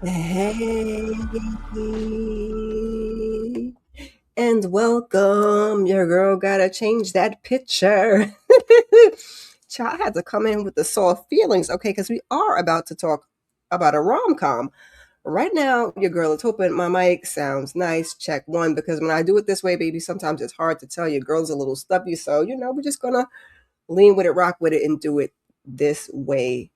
Hey, and welcome. Your girl gotta change that picture. Child, I had to come in with the soft feelings, okay? Because we are about to talk about a rom com. Right now, your girl is hoping my mic sounds nice. Check one, because when I do it this way, baby, sometimes it's hard to tell. Your girl's a little stubby, so we're just gonna lean with it, rock with it, and do it this way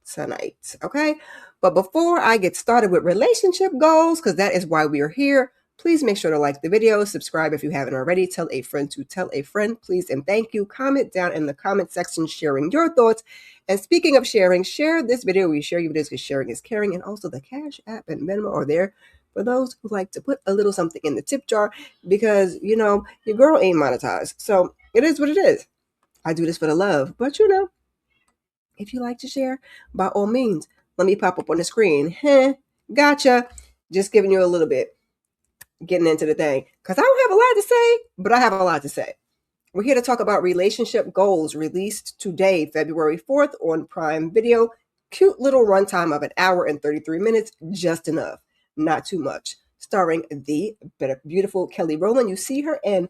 tonight. Okay. But before I get started with relationship goals, because that is why we are here, please make sure to like the video, subscribe if you haven't already, tell a friend to tell a friend, please, and thank you. Comment down in the comment section sharing your thoughts. And speaking of sharing, share this video. We share your videos because sharing is caring. And also the Cash App and Venmo are there for those who like to put a little something in the tip jar because, your girl ain't monetized. So it is what it is. I do this for the love. But, if you like to share, by all means, let me pop up on the screen. Gotcha. Just giving you a little bit, getting into the thing. Because I don't have a lot to say, but I have a lot to say. We're here to talk about relationship goals released today, February 4th on Prime Video. Cute little runtime of an hour and 33 minutes, just enough, not too much. Starring the beautiful Kelly Rowland. You see her in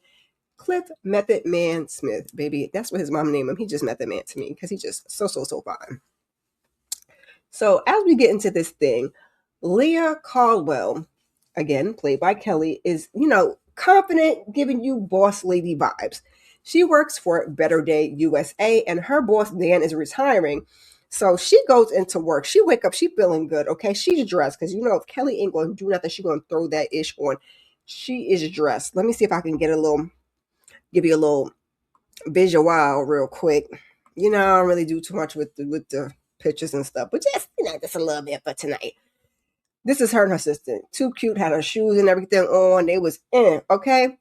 Cliff Method Man Smith, baby. That's what his mom named him. He just Method Man to me because he's just so fine. So as we get into this thing, Leah Caldwell, again, played by Kelly, is, confident, giving you boss lady vibes. She works for Better Day USA, and her boss, Dan, is retiring. So she goes into work. She wake up, she feeling good, okay? She's dressed, because if Kelly ain't going to do nothing, she going to throw that ish on. She is dressed. Let me see if I can give you a little visual real quick. I don't really do too much with the pictures and stuff, but just a little bit for tonight. This is her and her assistant. Too cute, had her shoes and everything on. They was in, okay?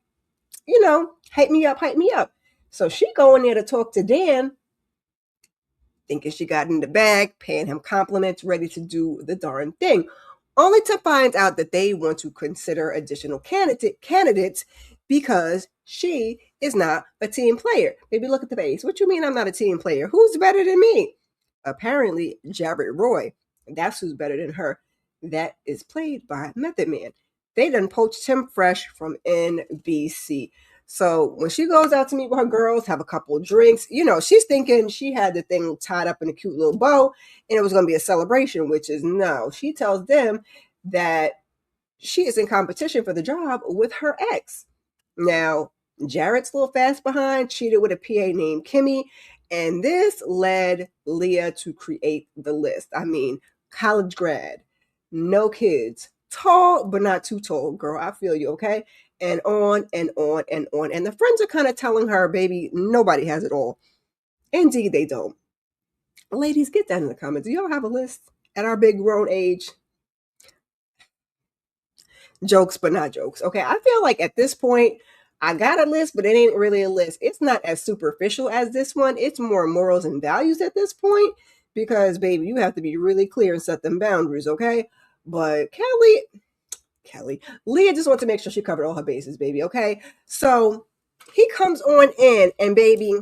Hype me up, hype me up. So she go in there to talk to Dan, thinking she got in the bag, paying him compliments, ready to do the darn thing. Only to find out that they want to consider additional candidates because she is not a team player. Maybe look at the face. What you mean I'm not a team player? Who's better than me? Apparently, Jared Roy. That's who's better than her. That is played by Method Man. They done poached him fresh from NBC. So when she goes out to meet with her girls, have a couple of drinks, she's thinking she had the thing tied up in a cute little bow and it was going to be a celebration, which is no. She tells them that she is in competition for the job with her ex. Now, Jared's a little fast behind, cheated with a PA named Kimmy, and this led Leah to create the list. I mean, college grad, no kids, tall but not too tall, girl. I feel you, okay? And on and on and on. And the friends are kind of telling her, baby, nobody has it all. Indeed, they don't. Ladies, get that in the comments. Do y'all have a list at our big grown age? Jokes, but not jokes. Okay, I feel like at this point, I got a list, but it ain't really a list. It's not as superficial as this one. It's more morals and values at this point because, baby, you have to be really clear and set them boundaries, okay? But Leah just wants to make sure she covered all her bases, baby, okay? So he comes on in, and baby,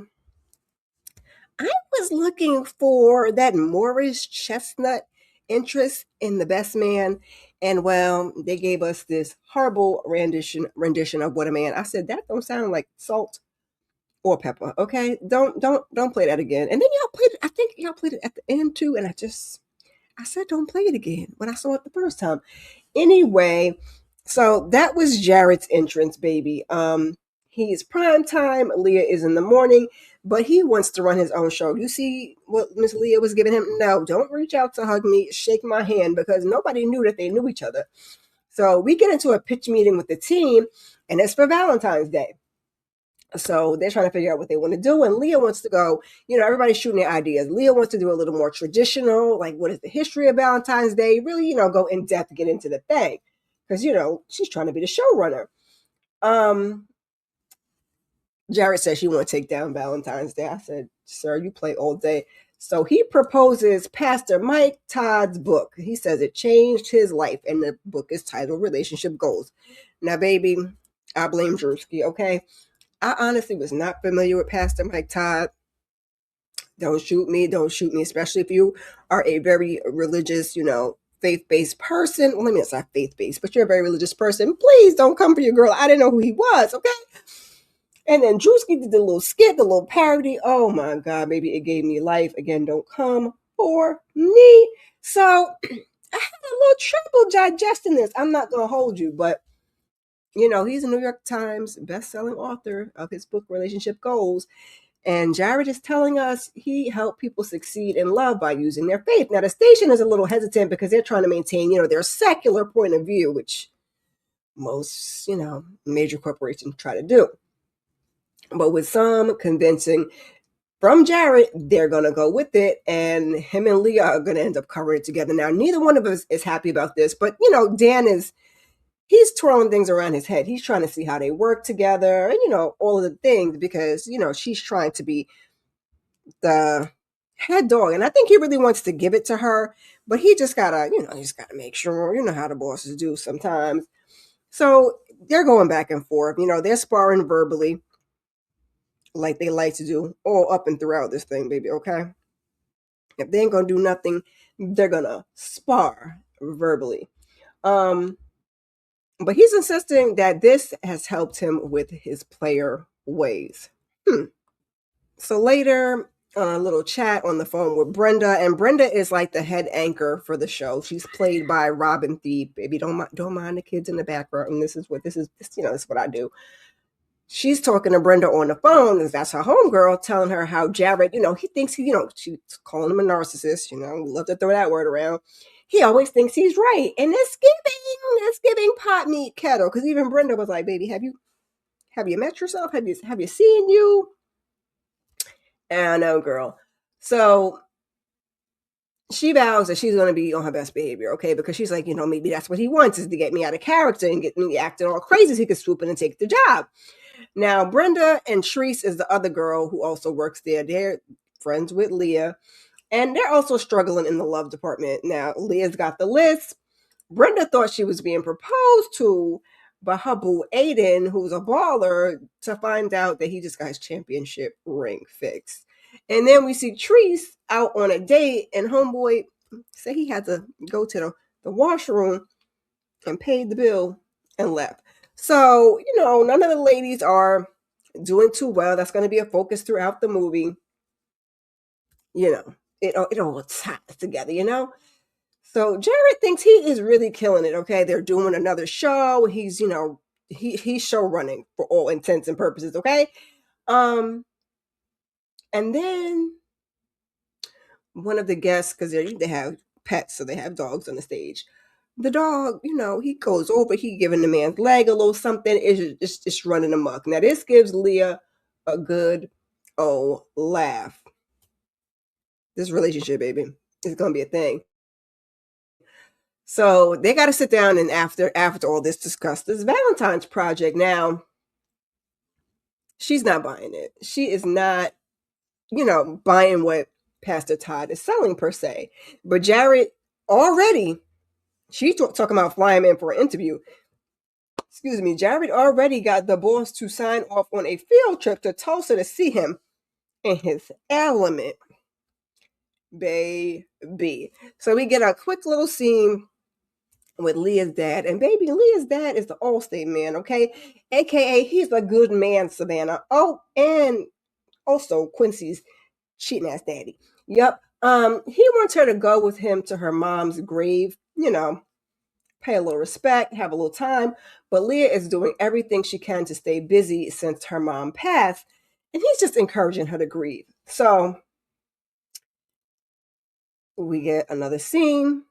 I was looking for that Morris Chestnut interest in the best man. And well, they gave us this horrible rendition of What a Man. I said, that don't sound like salt or pepper. Okay. Don't play that again. And then y'all played it, I think y'all played it at the end too. And I said, don't play it again when I saw it the first time. Anyway, so that was Jared's entrance, baby. He's prime time. Leah is in the morning, but he wants to run his own show. You see what Miss Leah was giving him? No, don't reach out to hug me, shake my hand, because nobody knew that they knew each other. So we get into a pitch meeting with the team, and it's for Valentine's Day. So they're trying to figure out what they want to do. And Leah wants to go, everybody's shooting their ideas. Leah wants to do a little more traditional, like what is the history of Valentine's Day? Really, go in depth, get into the thing. Because, she's trying to be the showrunner. Jared said she want to take down Valentine's Day. I said, sir, you play all day. So he proposes Pastor Mike Todd's book. He says it changed his life, and the book is titled Relationship Goals. Now, baby, I blame Drewski, okay? I honestly was not familiar with Pastor Mike Todd. Don't shoot me, especially if you are a very religious, faith-based person. Well, let me not say faith-based, but you're a very religious person. Please don't come for your girl. I didn't know who he was, okay? And then Drewski did the little skit, the little parody. Oh my God, baby, it gave me life. Again, don't come for me. So I had a little trouble digesting this. I'm not gonna hold you, but he's a New York Times best-selling author of his book Relationship Goals. And Jared is telling us he helped people succeed in love by using their faith. Now, the station is a little hesitant because they're trying to maintain, their secular point of view, which most, major corporations try to do. But with some convincing from Jared, they're going to go with it. And him and Leah are going to end up covering it together. Now, neither one of us is happy about this. But, Dan he's twirling things around his head. He's trying to see how they work together and, all of the things because, she's trying to be the head dog. And I think he really wants to give it to her, but he just gotta, he's gotta make sure, how the bosses do sometimes. So they're going back and forth, they're sparring verbally like they like to do all up and throughout this thing, baby, okay? If they ain't gonna do nothing, they're gonna spar verbally. But he's insisting that this has helped him with his player ways. So later, on a little chat on the phone with Brenda, and Brenda is like the head anchor for the show. She's played by Robin Thede. Baby, don't mind the kids in the background. And this is what I do. She's talking to Brenda on the phone, and that's her homegirl telling her how Jared, he thinks she's calling him a narcissist. We love to throw that word around. He always thinks he's right, and it's giving pot meat kettle. Because even Brenda was like, "Baby, have you met yourself? Have you seen you?" And I know, girl. So she vows that she's going to be on her best behavior, okay? Because she's like, maybe that's what he wants, is to get me out of character and get me acting all crazy so he could swoop in and take the job. Now, Brenda and Treese is the other girl who also works there. They're friends with Leah, and they're also struggling in the love department. Now, Leah's got the list. Brenda thought she was being proposed to by her boo Aiden, who's a baller, to find out that he just got his championship ring fixed. And then we see Treese out on a date, and homeboy said he had to go to the washroom and paid the bill and left. So, none of the ladies are doing too well. That's going to be a focus throughout the movie. It all ties together, So Jared thinks he is really killing it, okay? They're doing another show. He's, he's show running for all intents and purposes, okay? And then one of the guests, because they have pets, so they have dogs on the stage. The dog, he goes over, he giving the man's leg a little something, it's just running amok. Now, this gives Leah a good old laugh. This relationship, baby, is going to be a thing. So they got to sit down and after all this, discuss this Valentine's project. Now, she's not buying it. She is not, buying what Pastor Todd is selling per se. But Jared already, she's talking about flying in for an interview. Excuse me, Jared already got the boss to sign off on a field trip to Tulsa to see him in his element, baby. So we get a quick little scene with Leah's dad. And baby, Leah's dad is the Allstate man, okay? AKA, he's a good man, Savannah. Oh, and also Quincy's cheating ass daddy. Yep. He wants her to go with him to her mom's grave, pay a little respect, have a little time. But Leah is doing everything she can to stay busy since her mom passed. And he's just encouraging her to grieve. So we get another scene.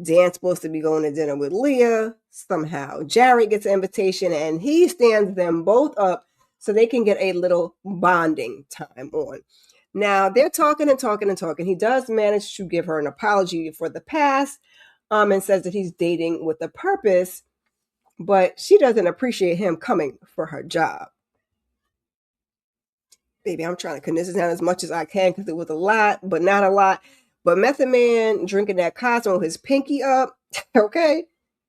Dan's supposed to be going to dinner with Leah. Somehow Jared gets an invitation and he stands them both up so they can get a little bonding time on. Now they're talking and talking and talking. He does manage to give her an apology for the past and says that he's dating with a purpose, but she doesn't appreciate him coming for her job. Baby, I'm trying to condense it down as much as I can because it was a lot, but not a lot. But Method Man drinking that Cosmo, his pinky up, okay?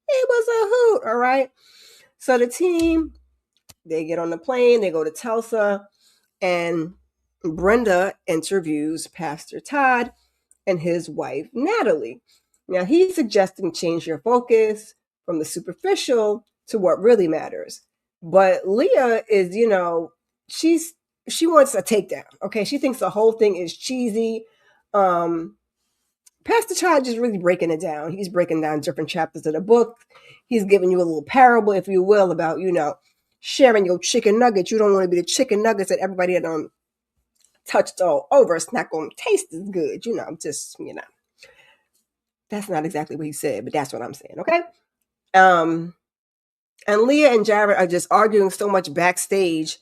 It was a hoot, all right? So the team, they get on the plane, they go to Tulsa, and Brenda interviews Pastor Todd and his wife, Natalie. Now he's suggesting change your focus from the superficial to what really matters. But Leah is, she wants a takedown. Okay, she thinks the whole thing is cheesy. Um, Pastor Todd is really breaking it down. He's breaking down different chapters of the book. He's giving you a little parable, if you will, about sharing your chicken nuggets. You don't want to be the chicken nuggets that everybody had touched all over. It's not going to taste as good. That's not exactly what he said, but that's what I'm saying. Okay. Um, and Leah and Jared are just arguing so much backstage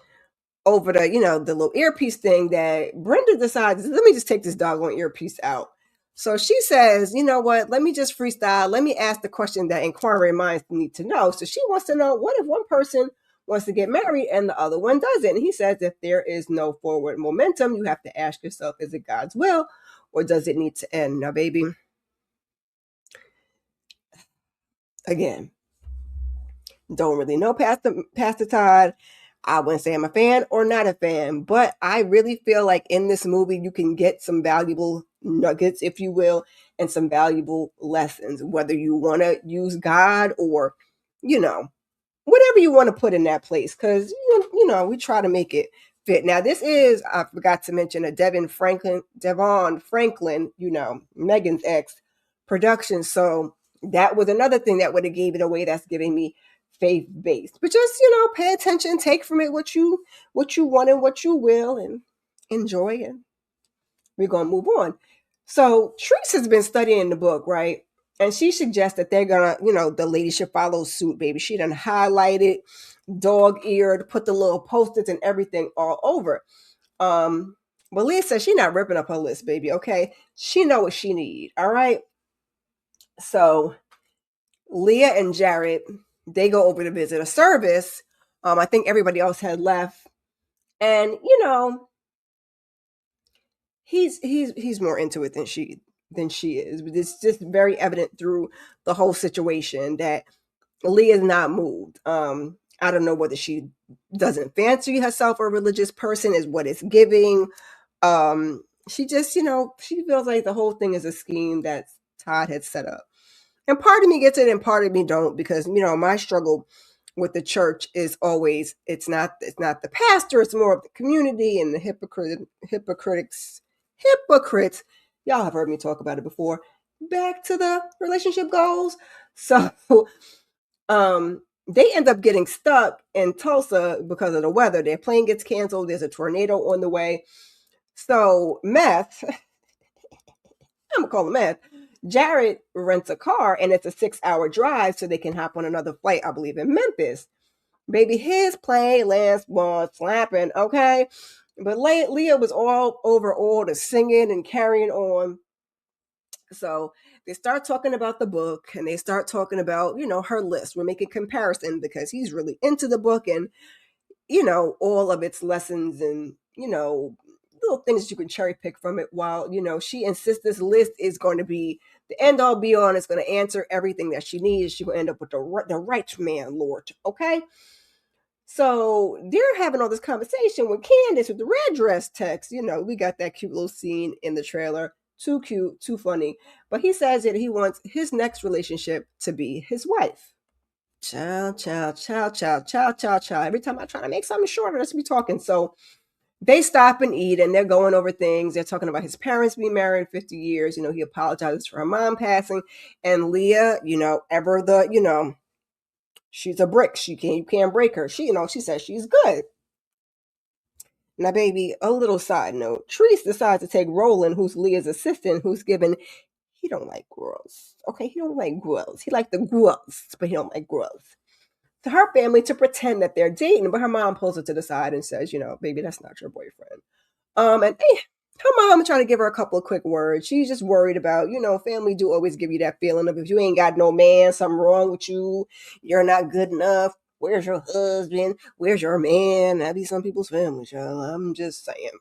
over the little earpiece thing that Brenda decides, let me just take this doggone earpiece out. So she says, you know what, let me just freestyle. Let me ask the question that inquiring minds need to know. So she wants to know, what if one person wants to get married and the other one doesn't? And he says, if there is no forward momentum, you have to ask yourself, is it God's will or does it need to end? Now, baby, again, don't really know Pastor Todd. I wouldn't say I'm a fan or not a fan, but I really feel like in this movie you can get some valuable nuggets, if you will, and some valuable lessons, whether you want to use God or, you know, whatever you want to put in that place, because we try to make it fit. Now, this is, I forgot to mention, a Devon Franklin, Megan's ex production. So that was another thing that would have gave it away. That's giving me faith based. But just pay attention, take from it what you want and what you will, and enjoy it. We're gonna move on. So Treese has been studying the book, right? And she suggests that they're gonna, the lady should follow suit, baby. She done highlighted, dog-eared, put the little post-its and everything all over. But Leah says she's not ripping up her list, baby, okay? She know what she need, all right? So Leah and Jared, they go over to visit a service. I think everybody else had left. And, he's more into it than she is. But it's just very evident through the whole situation that Leah is not moved. I don't know whether she doesn't fancy herself a religious person, is what it's giving. She just, she feels like the whole thing is a scheme that Todd had set up. And part of me gets it and part of me don't, because, my struggle with the church is always, it's not the pastor, it's more of the community and the hypocrites. Y'all have heard me talk about it before. Back to the relationship goals. So they end up getting stuck in Tulsa because of the weather. Their plane gets canceled. There's a tornado on the way. So Meth, I'm gonna call him Meth, Jared rents a car and it's a 6-hour drive so they can hop on another flight, I believe, in Memphis. Baby, his plane lands was slapping, okay? But Leah was all over all the singing and carrying on. So they start talking about the book and they start talking about, her list. We're making comparison because he's really into the book and, all of its lessons and, little things you can cherry pick from it, while, she insists this list is going to be the end all be all and it's going to answer everything that she needs. She will end up with the right man, Lord. Okay. So they're having all this conversation with Candace with the red dress text. We got that cute little scene in the trailer. Too cute, too funny. But he says that he wants his next relationship to be his wife. Child, child, child, child, child, child, child. Every time I try to make something shorter, let's be talking. So they stop and eat and they're going over things. They're talking about his parents being married 50 years. He apologizes for her mom passing. And Leah, ever the, she's a brick. You can't break her. She says she's good. Now, baby, a little side note. Treese decides to take Rowland, who's Leah's assistant, who's given, he don't like girls. Okay, he don't like girls. He like the girls, but he don't like girls. To her family to pretend that they're dating, but her mom pulls her to the side and says, baby, that's not your boyfriend. Her mom trying to give her a couple of quick words. She's just worried about, family do always give you that feeling of, if you ain't got no man, something wrong with you, you're not good enough. Where's your husband? Where's your man? That be some people's family, child. I'm just saying.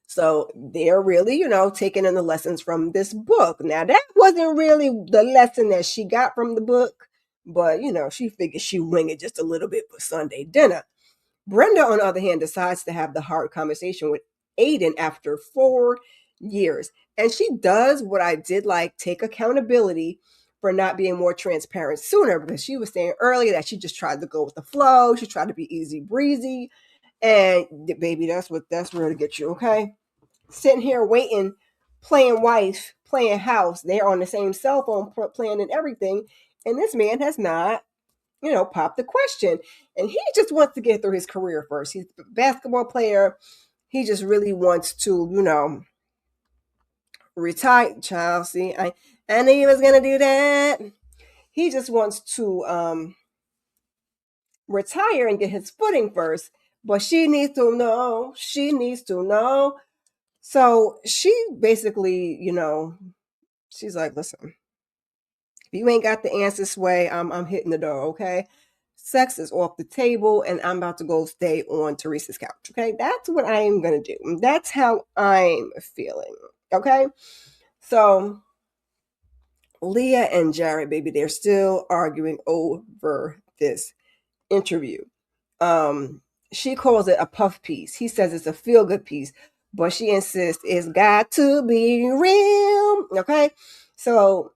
So they're really, taking in the lessons from this book. Now, that wasn't really the lesson that she got from the book, but, she figured she'd wing it just a little bit for Sunday dinner. Brenda, on the other hand, decides to have the hard conversation with Aiden after 4 years. And she does what I did like, take accountability for not being more transparent sooner, because she was saying earlier that she just tried to go with the flow. She tried to be easy breezy. And baby, that's where to get you, okay? Sitting here waiting, playing wife, playing house. They're on the same cell phone playing and everything. And this man has not, popped the question. And he just wants to get through his career first. He's a basketball player. He just really wants to, retire. Child, see, I knew he was gonna do that. He just wants to retire and get his footing first. But she needs to know. She needs to know. So she basically, she's like, listen, if you ain't got the answers, Sway, I'm hitting the door, okay? Sex is off the table, and I'm about to go stay on Teresa's couch, okay? That's what I am gonna do. That's how I'm feeling, okay? So Leah and Jared, baby, they're still arguing over this interview. Um, she calls it a puff piece. He says it's a feel good piece, but she insists it's got to be real. Okay. So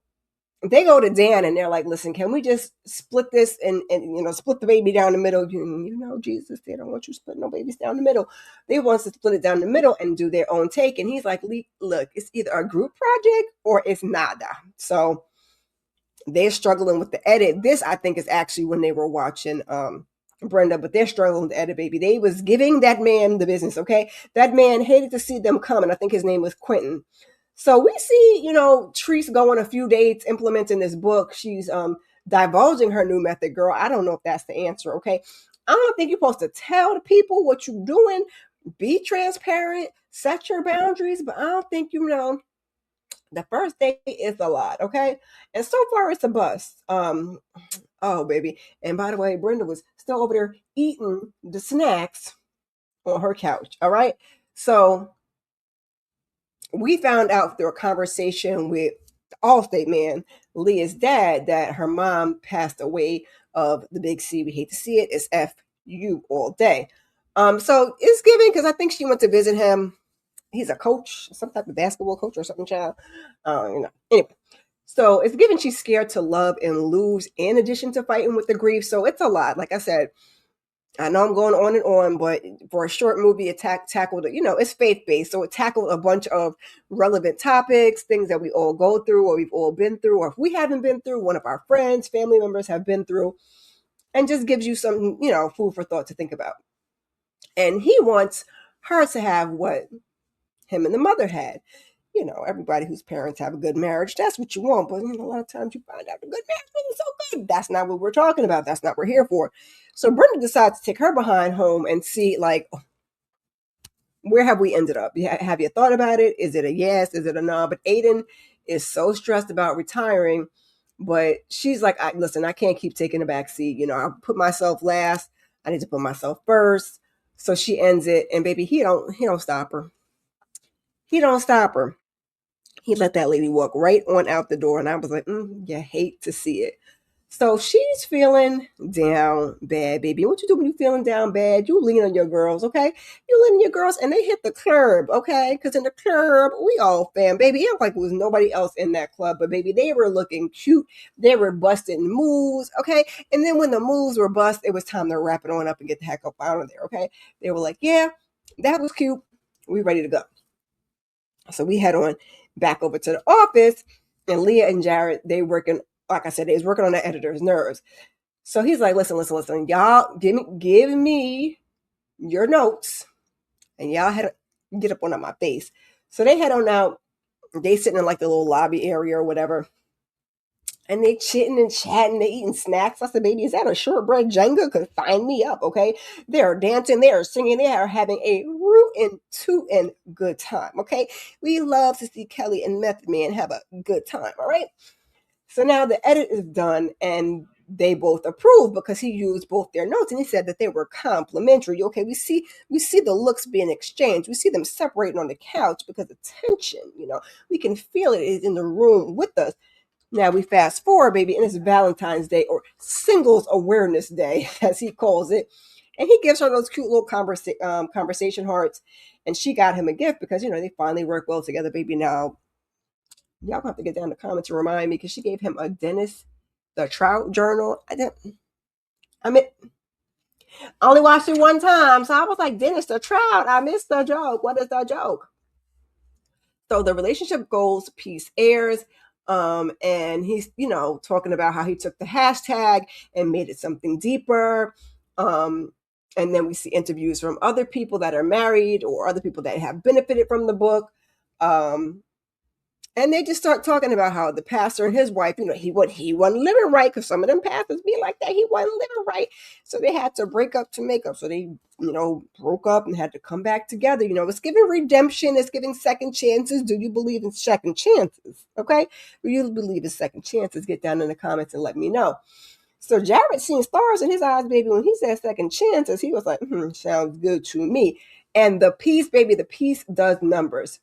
they go to Dan and they're like, listen, can we just split this and split the baby down the middle? Jesus, they don't want you to split no babies down the middle. They want us to split it down the middle and do their own take. And he's like, look, it's either a group project or it's nada. So they're struggling with the edit. This, I think, is actually when they were watching Brenda, but they're struggling with the edit, baby. They was giving that man the business, okay? That man hated to see them come, and I think his name was Quentin. So we see, Treese go on a few dates implementing this book. She's divulging her new method, girl. I don't know if that's the answer, okay? I don't think you're supposed to tell the people what you're doing. Be transparent, set your boundaries, but I don't think the first date is a lot, okay? And so far it's a bust. Oh baby. And by the way, Brenda was still over there eating the snacks on her couch. All right. So we found out through a conversation with the Allstate man, Leah's dad, that her mom passed away of the big C. We hate to see it. It's FU all day. So it's giving, because I think she went to visit him. He's a coach, some type of basketball coach or something, child. Anyway, so it's given she's scared to love and lose in addition to fighting with the grief. So it's a lot. Like I said, I know I'm going on and on, but for a short movie, it tackled, it's faith-based. So it tackled a bunch of relevant topics, things that we all go through or we've all been through, or if we haven't been through, one of our friends, family members have been through, and just gives you some, food for thought to think about. And he wants her to have what him and the mother had. Everybody whose parents have a good marriage, that's what you want. But a lot of times you find out the good marriage wasn't so good. That's not what we're talking about. That's not what we're here for. So Brenda decides to take her behind home and see, like, where have we ended up? Have you thought about it? Is it a yes? Is it a no? But Aiden is so stressed about retiring. But she's like, listen, I can't keep taking the back seat. I put myself last. I need to put myself first. So she ends it. And baby, he don't stop her. He don't stop her. He let that lady walk right on out the door. And I was like, you hate to see it. So she's feeling down bad, baby. What you do when you feeling down bad? You lean on your girls, okay? You lean on your girls and they hit the club, okay? Because in the club, we all fam, baby. It looked like there was nobody else in that club. But baby, they were looking cute. They were busting moves, okay? And then when the moves were bust, it was time to wrap it on up and get the heck up out of there, okay? They were like, yeah, that was cute. We ready to go. So we head on back over to the office, and Leah and Jared, they working, like I said, they was working on the editor's nerves. So he's like, listen, y'all give me your notes, and y'all had to get up on my face. So they head on out. They sitting in like the little lobby area or whatever. And they chitting and chatting, they eating snacks. I said, baby, is that a shortbread Jenga? Because sign me up, okay? They are dancing, they are singing, they are having a rootin' tootin' good time, okay? We love to see Kelly and Method Man have a good time, all right? So now the edit is done, and they both approve because he used both their notes, and he said that they were complimentary. Okay, we see the looks being exchanged. We see them separating on the couch because the tension, we can feel it is in the room with us. Now we fast forward, baby, and it's Valentine's Day, or Singles Awareness Day, as he calls it. And he gives her those cute little conversation hearts. And she got him a gift because, they finally work well together, baby. Now Y'all have to get down in the comments to remind me because she gave him a Dennis the Trout journal. I mean, I only watched it one time, so I was like, Dennis the Trout. I missed the joke. What is the joke? So the relationship goals piece airs. And he's, talking about how he took the hashtag and made it something deeper. And then we see interviews from other people that are married or other people that have benefited from the book. And they just start talking about how the pastor and his wife, he wasn't living right because some of them pastors be like that. He wasn't living right. So they had to break up to make up. So they, broke up and had to come back together. It's giving redemption. It's giving second chances. Do you believe in second chances? Okay. Do you believe in second chances? Get down in the comments and let me know. So Jared seen stars in his eyes, baby. When he said second chances, he was like, sounds good to me. And the piece, baby, the piece does numbers.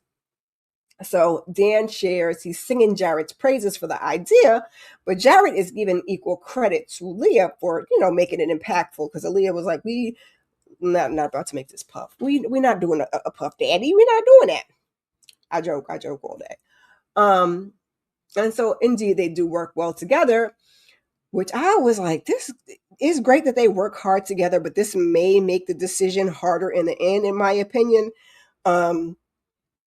So Dan shares he's singing Jared's praises for the idea, but Jared is giving equal credit to Leah for making it impactful because Leah was like, "We not about to make this puff. We're not doing a puff, Daddy. We're not doing that." I joke all day. And so indeed they do work well together, which I was like, this is great that they work hard together, but this may make the decision harder in the end, in my opinion.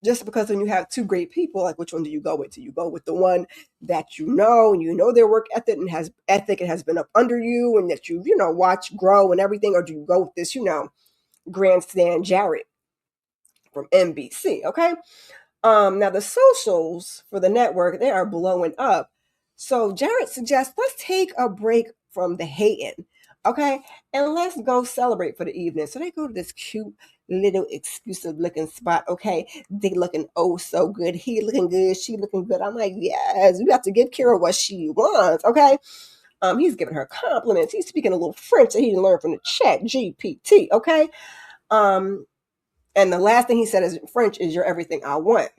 Just because when you have two great people, like which one do you go with? Do you go with the one that and you know their work ethic and has been up under you and that you watch grow and everything, or do you go with this grandstand Jared from NBC? Okay. Now the socials for the network, they are blowing up. So Jared suggests let's take a break from the hating, okay, and let's go celebrate for the evening. So they go to this cute little exclusive looking spot. Okay, they looking oh so good. He looking good. She looking good. I'm like, yes, we have to give Kira what she wants. Okay. He's giving her compliments. He's speaking a little French that he learned from the chat GPT. Okay. Um, and the last thing he said is French is you're everything I want.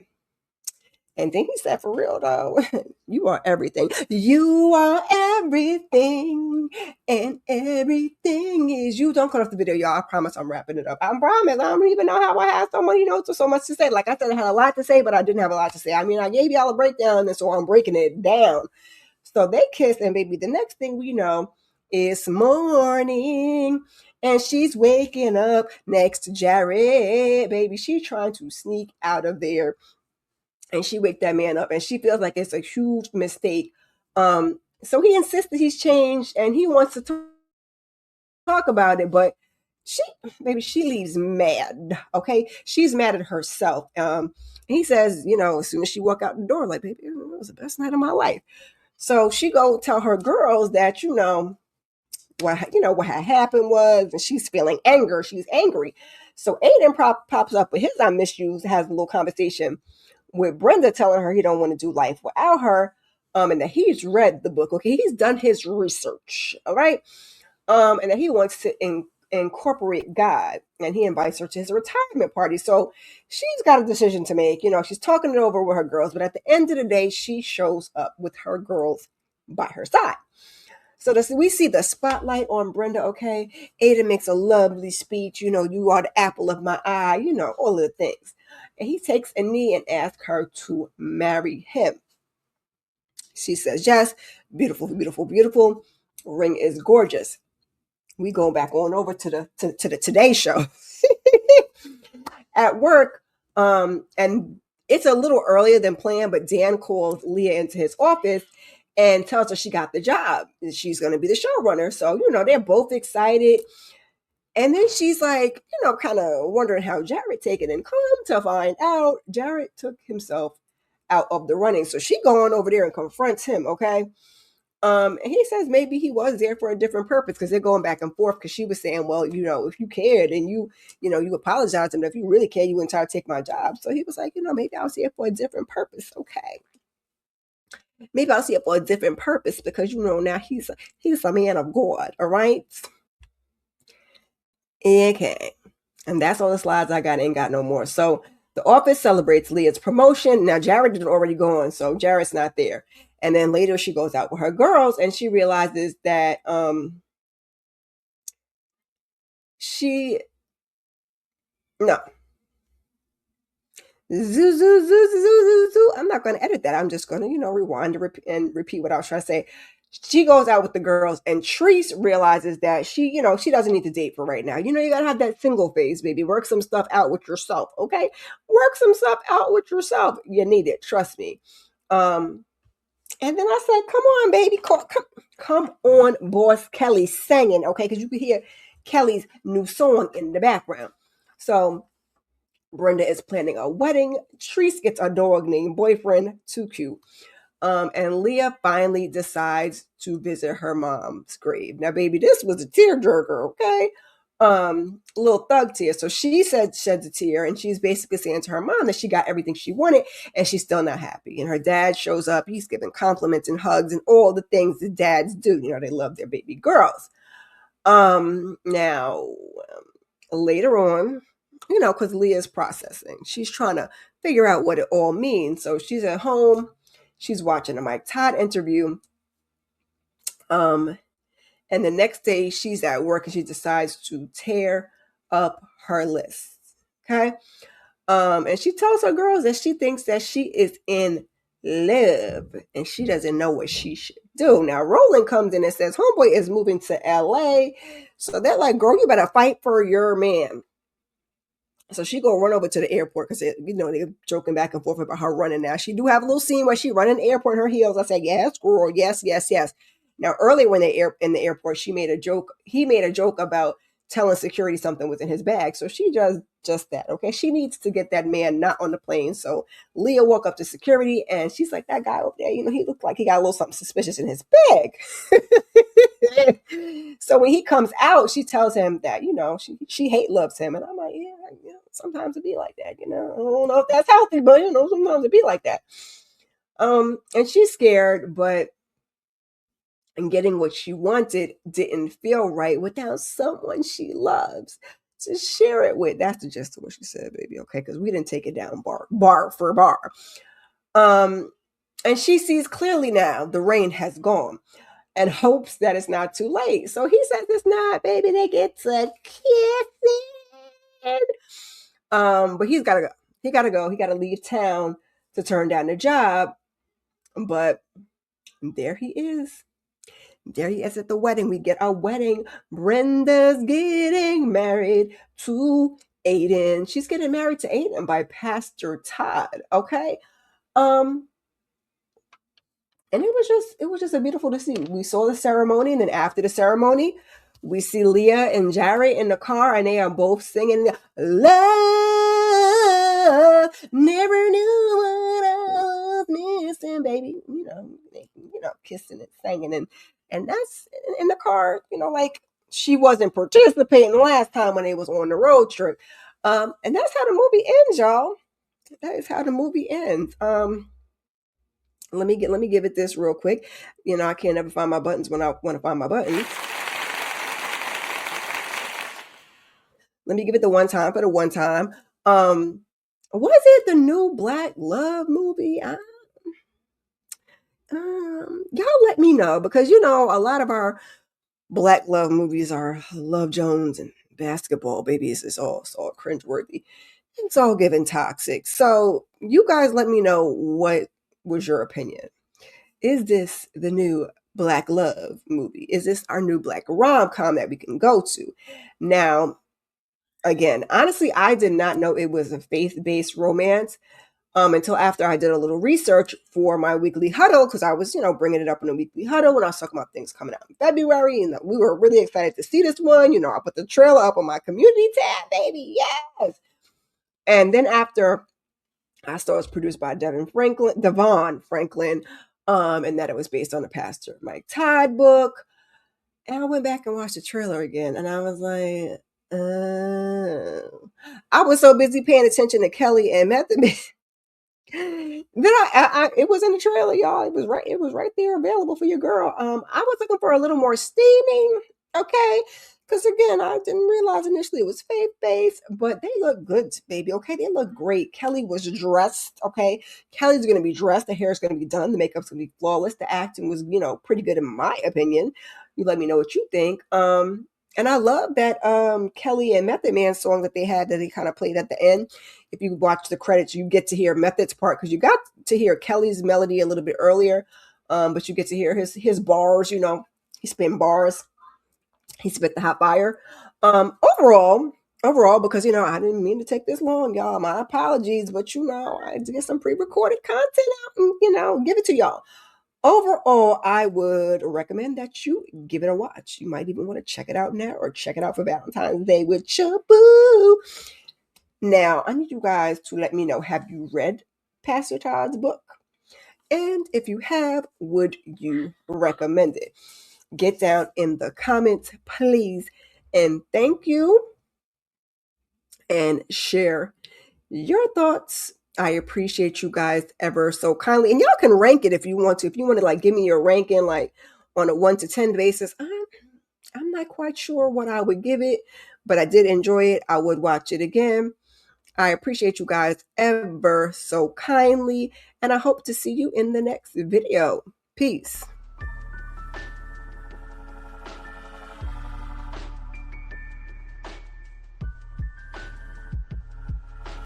And then he said, for real though, you are everything. You are everything. And everything is you. Don't cut off the video, y'all. I promise I'm wrapping it up. I promise. I don't even know how I had so much to say. Like I said, I had a lot to say, but I didn't have a lot to say. I mean, I gave y'all a breakdown, and so I'm breaking it down. So they kiss, and baby, the next thing we know is morning. And she's waking up next to Jared. Baby, she's trying to sneak out of there and she wake that man up and she feels like it's a huge mistake. So he insists that he's changed and he wants to talk about it, but she leaves mad. Okay, she's mad at herself. He says, as soon as she walk out the door, like, baby, it was the best night of my life. So she go tell her girls that what had happened was, and she's feeling anger. She's angry. So Aiden pops up with his "I miss you," has a little conversation with Brenda, telling her he don't want to do life without her, and that he's read the book. Okay, he's done his research. All right, and that he wants to incorporate God, and he invites her to his retirement party. So she's got a decision to make. She's talking it over with her girls, but at the end of the day, she shows up with her girls by her side. So we see the spotlight on Brenda, okay? Ada makes a lovely speech, you are the apple of my eye, all of the things. And he takes a knee and asks her to marry him. She says yes. Beautiful, beautiful, beautiful. Ring is gorgeous. We go back on over to the Today Show. At work, and it's a little earlier than planned, but Dan calls Leah into his office and tells her she got the job. She's going to be the showrunner. So, they're both excited. And then she's like, kind of wondering how Jared take it. And come to find out, Jared took himself out of the running. So she going over there and confronts him, okay? And he says maybe he was there for a different purpose because they're going back and forth because she was saying, well, if you cared and you apologized and if you really care, you wouldn't try to take my job. So he was like, maybe I was here for a different purpose. Okay. Maybe I'll see it for a different purpose because now he's a man of God, all right? Okay. And that's all the slides I got. Ain't got no more. So the office celebrates Leah's promotion. Now Jared is already gone, so Jared's not there. And then later she goes out with her girls and she realizes that she no Zoo, zoo, zoo, zoo, zoo, zoo. I'm not going to edit that. I'm just going to, rewind and repeat what I was trying to say. She goes out with the girls, and Treese realizes that she doesn't need to date for right now. You got to have that single phase, baby. Work some stuff out with yourself, okay? Work some stuff out with yourself. You need it. Trust me. Um, and then I said, come on, baby. Come on, boss Kelly singing, okay? Because you could hear Kelly's new song in the background. So Brenda is planning a wedding. Treese gets a dog named Boyfriend, too cute. And Leah finally decides to visit her mom's grave. Now, baby, this was a tearjerker, okay? A little thug tear. So she sheds a tear, and she's basically saying to her mom that she got everything she wanted, and she's still not happy. And her dad shows up. He's giving compliments and hugs and all the things that dads do. They love their baby girls. Now, later on, because Leah's processing, she's trying to figure out what it all means. So she's at home, she's watching a Mike Todd interview. And the next day she's at work and she decides to tear up her list. Okay. And she tells her girls that she thinks that she is in love and she doesn't know what she should do. Now, Rowland comes in and says, homeboy is moving to LA. So they're like, girl, you better fight for your man. So she go run over to the airport because they're joking back and forth about her running. Now she do have a little scene where she run in the airport in her heels. I said, yes, girl, yes, yes, yes. Now earlier when in the airport, she made a joke. He made a joke about telling security something was in his bag. So she does just that. Okay, she needs to get that man not on the plane. So Leah walk up to security and she's like, that guy over there, he looked like he got a little something suspicious in his bag. So when he comes out, she tells him that she hate loves him, and I'm like, yeah, sometimes it be like that. I don't know if that's healthy, but sometimes it be like that. And she's scared, but and getting what she wanted didn't feel right without someone she loves to share it with. That's the gist of what she said, baby. Okay, because we didn't take it down bar for bar. And she sees clearly now the rain has gone and hopes that it's not too late. So he says it's not, baby. They get to kissing. But he's gotta go. He gotta go. He gotta leave town to turn down the job. But there he is. There he is at the wedding. We get a wedding. Brenda's getting married to Aiden. She's getting married to Aiden by Pastor Todd. Okay. And it was just a beautiful to see. We saw the ceremony, and then after the ceremony, we see Leah and Jared in the car, and they are both singing "Love." Never knew what I was missing, baby. Kissing and singing, and that's in the car. Like she wasn't participating last time when they was on the road trip. And that's how the movie ends, y'all. That is how the movie ends. Let me give it this real quick. I can't ever find my buttons when I want to find my buttons. Let me give it the one time for the one time. Was it the new Black Love movie? Y'all let me know because a lot of our Black Love movies are Love Jones and basketball, baby. It's all cringeworthy. It's all given toxic. So you guys let me know what was your opinion. Is this the new Black Love movie? Is this our new Black rom-com that we can go to? Now, again, honestly, I did not know it was a faith-based romance until after I did a little research for my weekly huddle because I was, bringing it up in a weekly huddle when I was talking about things coming out in February, and we were really excited to see this one. I put the trailer up on my community tab, baby, yes. And then after I saw it's produced by Devon Franklin, and that it was based on the Pastor Mike Todd book. And I went back and watched the trailer again, and I was like, I was so busy paying attention to Kelly and Method Man. Then it was in the trailer, y'all. It was right there available for your girl. I was looking for a little more steaming, okay? Because again, I didn't realize initially it was faith-based, but they look good, baby, okay? They look great. Kelly was dressed, okay? Kelly's going to be dressed. The hair is going to be done. The makeup's going to be flawless. The acting was, pretty good in my opinion. You let me know what you think. And I love that Kelly and Method Man song that they had that they kind of played at the end. If you watch the credits, you get to hear Method's part because you got to hear Kelly's melody a little bit earlier, but you get to hear his bars. You know, he spin bars. He spit the hot fire. Overall, because I didn't mean to take this long, y'all. My apologies, but I had to get some pre-recorded content out and give it to y'all. Overall, I would recommend that you give it a watch. You might even want to check it out now or check it out for Valentine's Day with your boo. Now, I need you guys to let me know, have you read Pastor Todd's book? And if you have, would you recommend it? Get down in the comments, please. And thank you. And share your thoughts. I appreciate you guys ever so kindly. And y'all can rank it if you want to. If you want to give me your ranking on a 1 to 10 basis, I'm not quite sure what I would give it, but I did enjoy it. I would watch it again. I appreciate you guys ever so kindly, and I hope to see you in the next video. Peace.